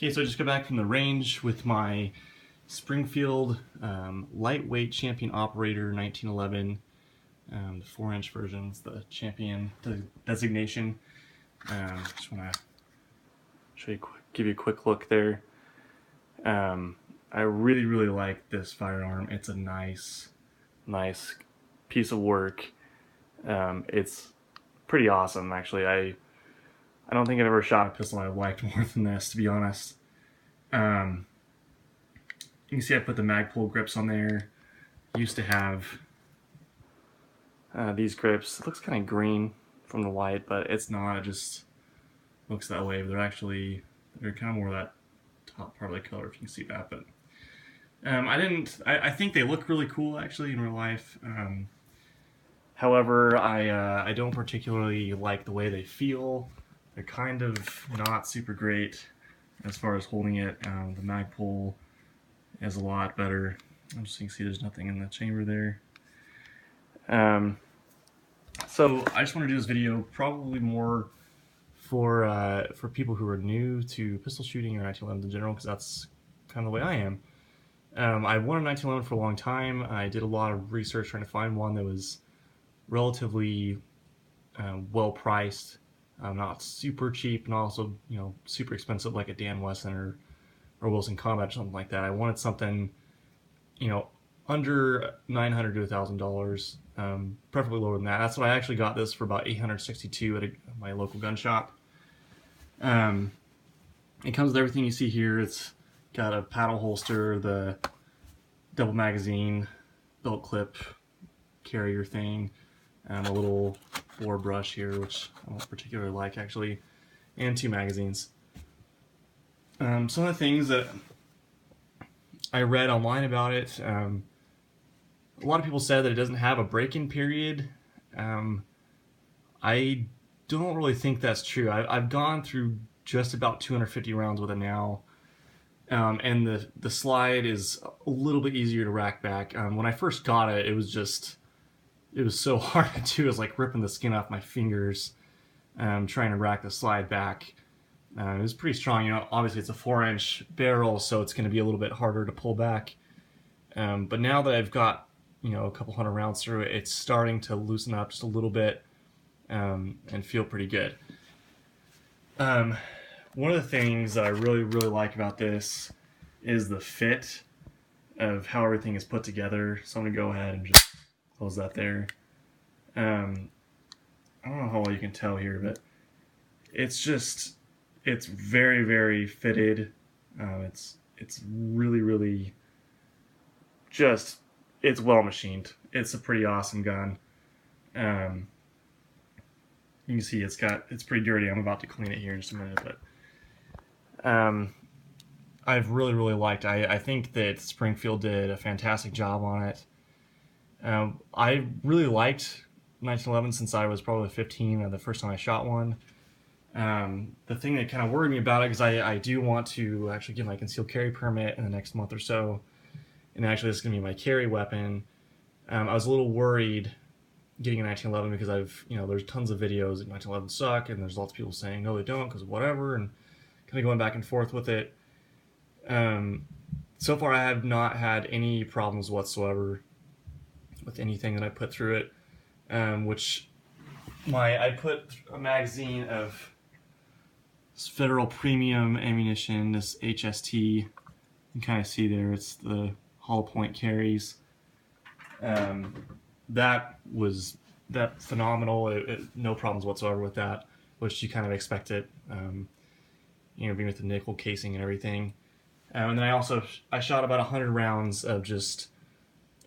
Okay, so I just got back from the range with my Springfield lightweight champion operator 1911, the 4-inch versions, the champion designation. Just want to show you, give you a quick look there. I really like this firearm. It's a nice piece of work. It's pretty awesome, actually. I don't think I've ever shot a pistol I've liked more than this, to be honest. You can see I put the Magpul grips on there. Used to have these grips. It looks kind of green from the light, but it's not. It just looks that way. But they're kind of more that top part of the color, if you can see that. But I think they look really cool actually in real life. However, I don't particularly like the way they feel. They're kind of not super great as far as holding it. The Magpul is a lot better. I'm just going to see there's nothing in the chamber there. So I just want to do this video probably more for people who are new to pistol shooting or 1911s in general, because that's kind of the way I am. I wanted a 1911 for a long time. I did a lot of research trying to find one that was relatively well priced, not super cheap, and also super expensive like a Dan Wesson or Wilson Combat or something like that. I wanted something under $900 to $1,000, preferably lower than that. That's why I actually got this for about $862 at my local gun shop. It comes with everything you see here. It's got a paddle holster, the double magazine, belt clip, carrier thing, a little bore brush here, which I don't particularly like actually, and 2 magazines. Some of the things that I read online about it, a lot of people said that it doesn't have a break-in period. I don't really think that's true. I've gone through just about 250 rounds with it now, and the slide is a little bit easier to rack back. When I first got it, it was so hard to do. It was like ripping the skin off my fingers, trying to rack the slide back. It was pretty strong. Obviously it's a 4-inch barrel, so it's going to be a little bit harder to pull back. But now that I've got a couple hundred rounds through it, it's starting to loosen up just a little bit, and feel pretty good. One of the things that I really like about this is the fit of how everything is put together. So I'm going to go ahead and just close that there. I don't know how well you can tell here, but it's very fitted. It's really just, it's well machined. It's a pretty awesome gun. You can see it's pretty dirty. I'm about to clean it here in just a minute, but I've really liked. I think that Springfield did a fantastic job on it. I really liked 1911 since I was probably 15 the first time I shot one. The thing that kind of worried me about it, because I do want to actually get my concealed carry permit in the next month or so, and actually this is going to be my carry weapon. I was a little worried getting a 1911 because there's tons of videos that 1911 suck, and there's lots of people saying no they don't because whatever, and kind of going back and forth with it. So far I have not had any problems whatsoever with anything that I put through it, I put a magazine of Federal Premium ammunition, this HST. You can kind of see there, it's the hollow point carries. That was phenomenal. No problems whatsoever with that, which you kind of expect it, being with the nickel casing and everything. And then I shot about 100 rounds of just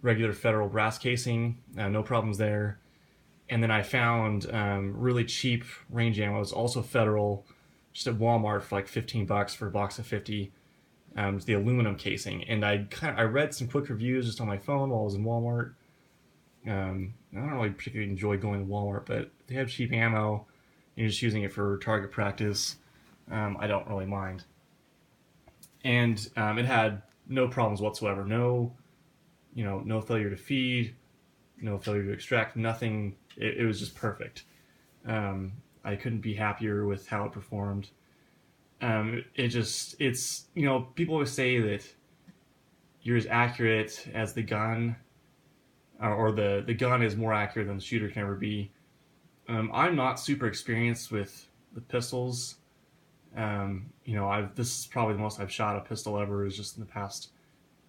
regular Federal brass casing, no problems there. And then I found really cheap range ammo. It was also Federal, just at Walmart for like $15 for a box of 50. It's the aluminum casing, and I read some quick reviews just on my phone while I was in Walmart. I don't really particularly enjoy going to Walmart, but they have cheap ammo. You're just using it for target practice. I don't really mind. And it had no problems whatsoever. No failure to feed, no failure to extract, nothing. It was just perfect. I couldn't be happier with how it performed. It's, you know, people always say that you're as accurate as the gun, or the gun is more accurate than the shooter can ever be. I'm not super experienced with the pistols. You know, this is probably the most I've shot a pistol ever, is just in the past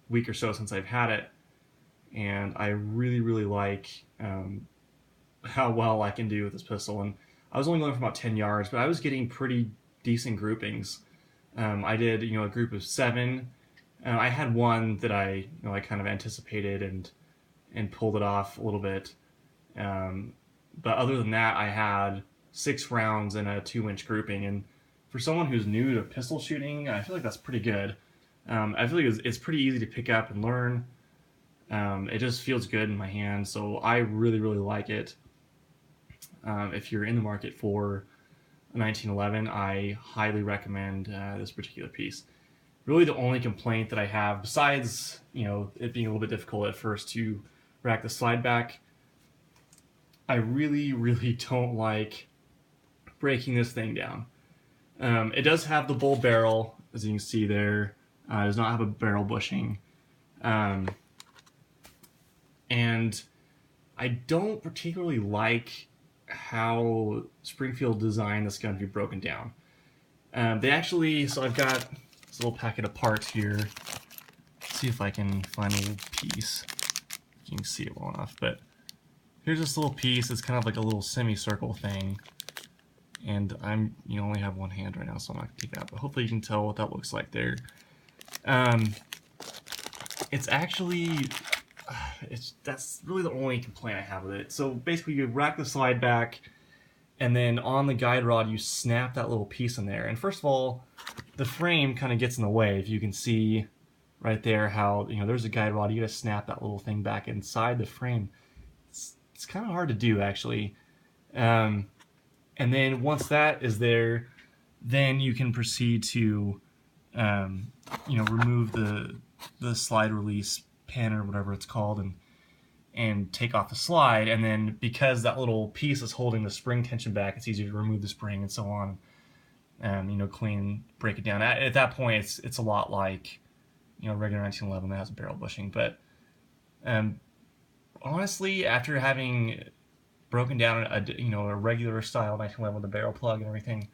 week or so since I've had it, and I really, really like how well I can do with this pistol. And I was only going for about 10 yards, but I was getting pretty decent groupings. I did, you know, a group of 7. I had one that I kind of anticipated and pulled it off a little bit. But other than that, I had 6 rounds in a 2-inch grouping, and for someone who's new to pistol shooting, I feel like that's pretty good. I feel like it's pretty easy to pick up and learn. It just feels good in my hand, so I really, really like it. If you're in the market for a 1911, I highly recommend this particular piece. Really, the only complaint that I have, besides, you know, it being a little bit difficult at first to rack the slide back, I really, really don't like breaking this thing down. It does have the bull barrel, as you can see there. It does not have a barrel bushing. And I don't particularly like how Springfield designed this gun to be broken down. They actually, so I've got this little packet of parts here. Let's see if I can find a little piece. You can see it well enough, but here's this little piece. It's kind of like a little semicircle thing. And you only have one hand right now, so I'm not going to take that. But hopefully you can tell what that looks like there. It's actually, that's really the only complaint I have with it. So basically you rack the slide back, and then on the guide rod you snap that little piece in there. And first of all, the frame kind of gets in the way. If you can see right there how, you know, there's a guide rod, you got to snap that little thing back inside the frame. It's kind of hard to do, actually. And then once that is there, then you can proceed to, you know, remove the slide release pin or whatever it's called, and take off the slide. And then because that little piece is holding the spring tension back, it's easier to remove the spring and so on. You know, clean, break it down. At that point, it's a lot like, you know, regular 1911 that has a barrel bushing. But honestly, after having broken down a regular style 1911 with a barrel plug and everything,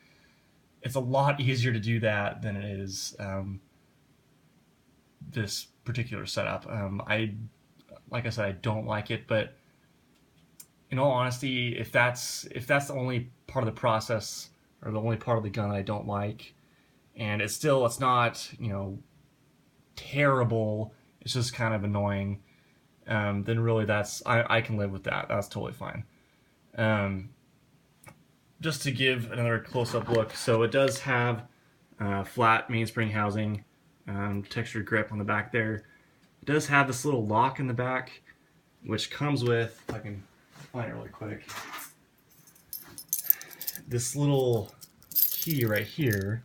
it's a lot easier to do that than it is this particular setup. Like I said, I don't like it, but in all honesty, if that's the only part of the process or the only part of the gun that I don't like, and it's not, you know, terrible, it's just kind of annoying, then really I can live with that. That's totally fine. Just to give another close-up look, so it does have flat mainspring housing, textured grip on the back there. It does have this little lock in the back, which comes with, if I can find it really quick, this little key right here,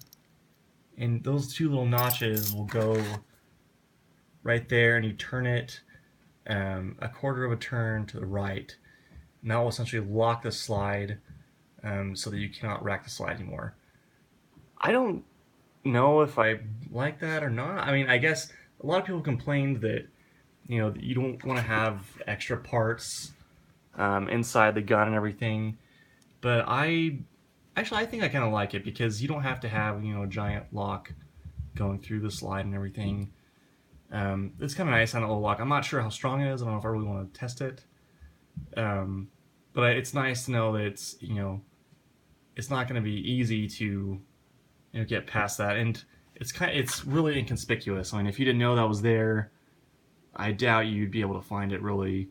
and those 2 little notches will go right there, and you turn it a quarter of a turn to the right, and that will essentially lock the slide so that you cannot rack the slide anymore. I don't know if I like that or not. I mean, I guess a lot of people complained that, you know, that you don't want to have extra parts inside the gun and everything, but I think I kind of like it, because you don't have to have, you know, a giant lock going through the slide and everything. It's kind of nice on a little lock. I'm not sure how strong it is. I don't know if I really want to test it. But it's nice to know that it's, you know, it's not going to be easy to, you know, get past that. And it's really inconspicuous. I mean, if you didn't know that was there, I doubt you'd be able to find it really.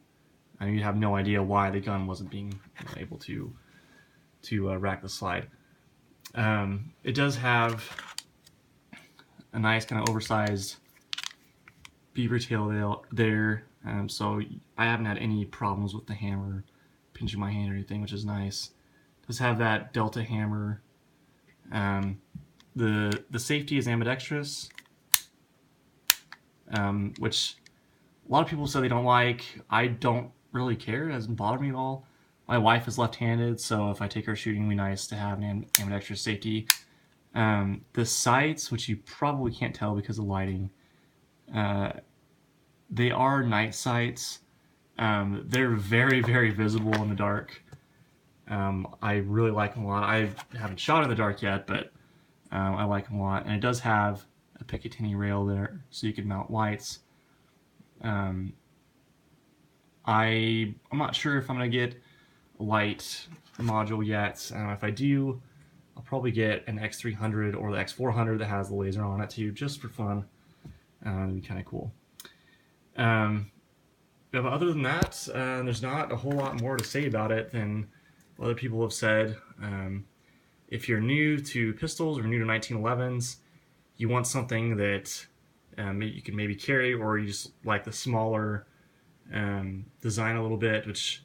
I mean, you'd have no idea why the gun wasn't being, you know, able to rack the slide. It does have a nice kind of oversized beaver tail there, so I haven't had any problems with the hammer pinching my hand or anything, which is nice. It does have that Delta hammer. The safety is ambidextrous, which a lot of people say they don't like. I don't really care. It doesn't bother me at all. My wife is left-handed, so if I take her shooting, it'd be nice to have an ambidextrous safety. The sights, which you probably can't tell because of lighting, they are night sights. They're very, very visible in the dark. I really like them a lot. I haven't shot in the dark yet, but I like them a lot. And it does have a Picatinny rail there, so you can mount lights. Um, I'm not sure if I'm gonna get a light module yet. If I do, I'll probably get an X300 or the X400 that has the laser on it too, just for fun. It'd be kind of cool. But other than that, there's not a whole lot more to say about it than what other people have said. If you're new to pistols or new to 1911s, you want something that you can maybe carry, or you just like the smaller design a little bit, which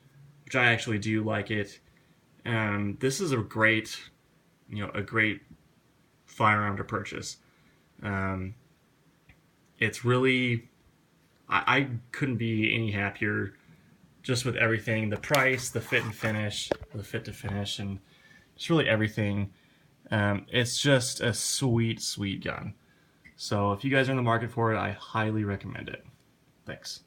I actually do like it. This is a great firearm to purchase. It's really, I couldn't be any happier just with everything, the price, the fit and finish, the fit to finish, and just really everything. It's just a sweet, sweet gun. So if you guys are in the market for it, I highly recommend it. Thanks.